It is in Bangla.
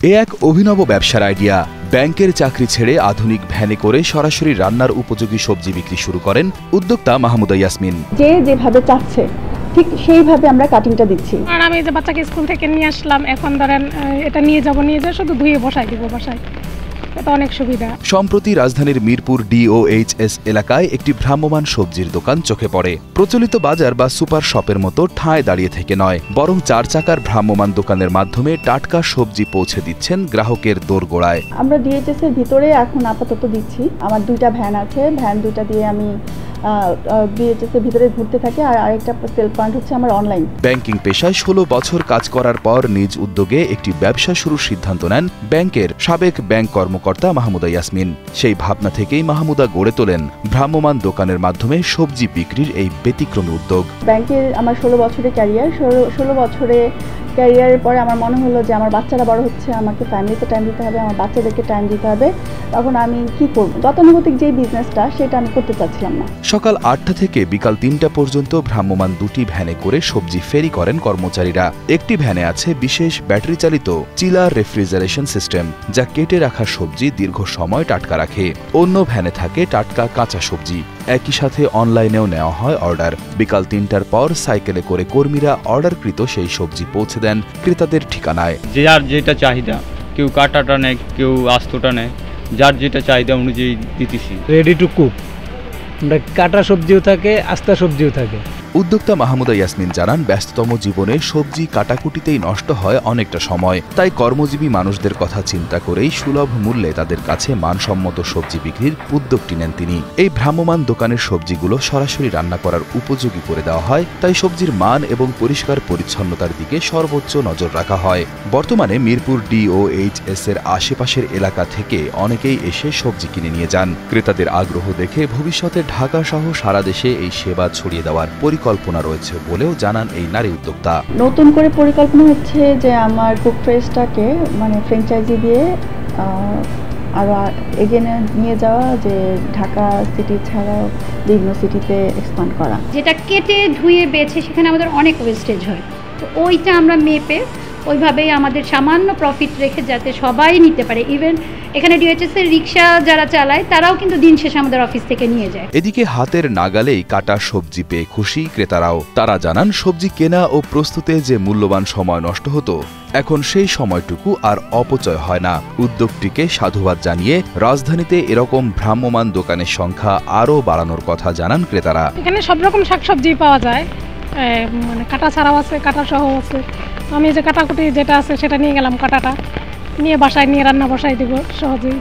এ এক অভিনব ব্যবসার আইডিয়া। ব্যাংকের চাকরি ছেড়ে আধুনিক ভ্যানে করে সরাসরি রান্নার উপযোগী সবজি বিক্রি শুরু করেন উদ্যোক্তা মাহমুদা ইয়াসমিন। যে যেভাবে চাচ্ছে ঠিক সেইভাবে আমরা কাটিংটা দিচ্ছি। আর আমি যে বাচ্চাকে স্কুল থেকে নিয়ে আসলাম, এখন ধরেন এটা নিয়ে যা শুধু ধুয়ে বসাই দিব বাসায়। এটা অনেক সুবিধা। সম্প্রতি রাজধানীর মিরপুর DOHS এলাকায় একটি ভ্রাম্যমাণ সবজির দোকান চোখে পড়ে। প্রচলিত বাজার বা সুপার শপের মতো ঠায় দাঁড়িয়ে থেকে নয়, বরং 4 চাকার ভ্রাম্যমাণ দোকানের মাধ্যমে টাটকা সবজি পৌঁছে দিচ্ছেন গ্রাহকের দোরগোড়ায়। আমরা DHS এর ভিতরে এখন আপাতত দিচ্ছি। আমার 2টা ভ্যান আছে, ভ্যান 2টা দিয়ে আমি DHS এর ভিতরে ঘুরতে থাকি, আর আরেকটা সেল পয়েন্ট হচ্ছে আমার অনলাইন। ব্যাংকিং পেশায় 16 বছর কাজ করার পর নিজ উদ্যোগে একটি ব্যবসা শুরুর সিদ্ধান্ত নেন ব্যাংকের সাবেক ব্যাংক কর্মকর্তা মাহমুদা ইয়াসমিন। সেই ভাবনা থেকেই মাহমুদা গড়ে তোলেন ভ্রাম্যমাণ দোকানের মাধ্যমে সবজি বিক্রির এই ব্যতিক্রমী উদ্যোগ। ব্যাংকের আমার 16 বছরের ক্যারিয়ার, 16 বছরে ক্যারিয়ারের পরে আমার মনে হলো যে আমার বাচ্চারা বড় হচ্ছে, আমাকে ফ্যামিলিতে টাইম দিতে হবে, আমার বাচ্চাদেরকে টাইম দিতে হবে। তখন আমি কি করব, গতানুগতিক যে বিজনেসটা সেটা আমি করতে চাচ্ছিলাম না। সকাল 8টা থেকে বিকাল 3টা পর্যন্ত ভ্রাম্যমাণ 2টি ভ্যানে করে সবজি ফেরি করেন কর্মচারীরা। একটি ভ্যানে আছে বিশেষ ব্যাটারি চালিত চিলার রেফ্রিজারেশন সিস্টেম, যা কেটে রাখা সবজি দীর্ঘ সময় টাটকা রাখে। অন্য ভ্যানে থাকে টাটকা কাঁচা সবজি। একই সাথে অনলাইনেও নেওয়া হয় অর্ডার। বিকাল 3টার পর সাইকেলে করে কর্মীরা অর্ডারকৃত সেই সবজি পৌঁছে দেন ক্রেতাদের ঠিকানায়। যার যেটা চাহিদা, কেউ কাটাটা নেয়, কেউ আস্তটা নেয়, যার যেটা চাহিদা অনুযায়ী দিতেছি। রেডি টু কুক, কাটা সবজিও থাকে, আস্তা সবজিও থাকে। উদ্যোক্তা মাহমুদা ইয়াসমিন জানান, ব্যস্ততম জীবনে সবজি কাটাকুটিতেই নষ্ট হয় অনেকটা সময়। তাই কর্মজীবী মানুষদের কথা চিন্তা করেই সুলভ মূল্যে তাদের কাছে মানসম্মত সবজি বিক্রির উদ্যোগটি নেন তিনি। এই ভ্রাম্যমাণ দোকানের সবজিগুলো সরাসরি রান্না করার উপযোগী করে দেওয়া হয়, তাই সবজির মান এবং পরিষ্কার পরিচ্ছন্নতার দিকে সর্বোচ্চ নজর রাখা হয়। বর্তমানে মিরপুর DOHS এর আশেপাশের এলাকা থেকে অনেকেই এসে সবজি কিনে নিয়ে যান। ক্রেতাদের আগ্রহ দেখে ভবিষ্যতে ঢাকা সহ সারা দেশে এই সেবা ছড়িয়ে দেওয়ার পরিকল্পনা রয়েছে বলেও জানান এই নারী উদ্যোক্তা। নতুন করে পরিকল্পনা হচ্ছে যে আমার কুক ফ্রেশটাকে ফ্র্যাঞ্চাইজি দিয়ে আরো এগিয়ে নিয়ে যাওয়া, যে ঢাকা সিটি ছাড়াও বিভিন্ন সিটিতে এক্সপ্যান্ড করা। যেটা কেটে ধুয়ে বেছে সেখানে আমাদের অনেক ওয়েস্টেজ হয়, তো ওইটা আমরা মেপে ওইভাবেই আমাদের সামান্য প্রফিট রেখে যাতে সবাই নিতে পারে। ইভেন এখানে DHS এর রিক্সা যারা চালায় তারাও কিন্তু দিন শেষে আমাদের অফিস থেকে নিয়ে যায়। এদিকে হাতের নাগালেই কাটা সবজি পেয়ে খুশি ক্রেতারাও। তারা জানান, সবজি কেনা ও প্রস্তুতে যে মূল্যবান সময় নষ্ট হতো, এখন সেই সময়টুকু আর অপচয় হয় না। উদ্যোগটিকে সাধুবাদ জানিয়ে রাজধানীতে এরকম ভ্রাম্যমাণ দোকানের সংখ্যা আরও বাড়ানোর কথা জানান ক্রেতারা। এখানে সব রকম শাকসবজি পাওয়া যায়, মানে কাটা ছাড়াও আছে, কাটা সহ আছে। আমি যে কাটাকুটি যেটা আছে সেটা নিয়ে গেলাম, কাটাটা নিয়ে বাসায় নিয়ে রান্না বসাই দিব সহজেই।